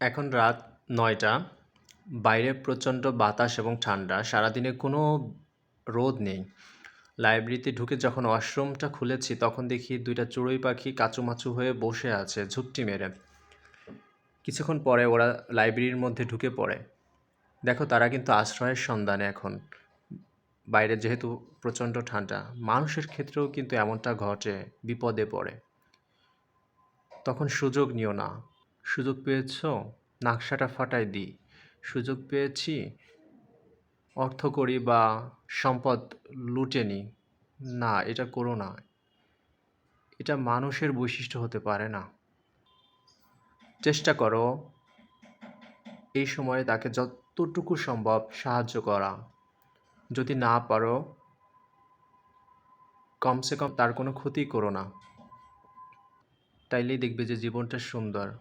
এখন রাত ৯টা। বাইরে প্রচণ্ড বাতাস এবং ঠান্ডা। সারাদিনে কোনো রোদ নেই। লাইব্রেরিতে ঢুকে যখন ওয়াশরুমটা খুলেছি তখন দেখি ২টা চড়ুই পাখি কাঁচুমাচু হয়ে বসে আছে ঝুপটি মেরে। কিছুক্ষণ পরে ওরা লাইব্রেরির মধ্যে ঢুকে পড়ে। দেখো তারা কিন্তু আশ্রয়ের সন্ধানে এখন। বাইরে যেহেতু প্রচণ্ড ঠান্ডা, মানুষের ক্ষেত্রেও কিন্তু এমনটা ঘটে, বিপদে পড়ে। তখন সুযোগ নিও না। সুযোগ পেয়েছো? নাকশাটা ফাটাই দিই। সুযোগ পেয়েছি, অর্থ করি বা সম্পদ লুটে নিই। না, এটা করো না। এটা মানুষের বৈশিষ্ট্য হতে পারে না। চেষ্টা করো এই সময়ে তাকে যতটুকু সম্ভব সাহায্য করা। যদি না পারো, কমসে কম তার কোনো ক্ষতি করো না। তাইলেই দেখবে যে জীবনটা সুন্দর।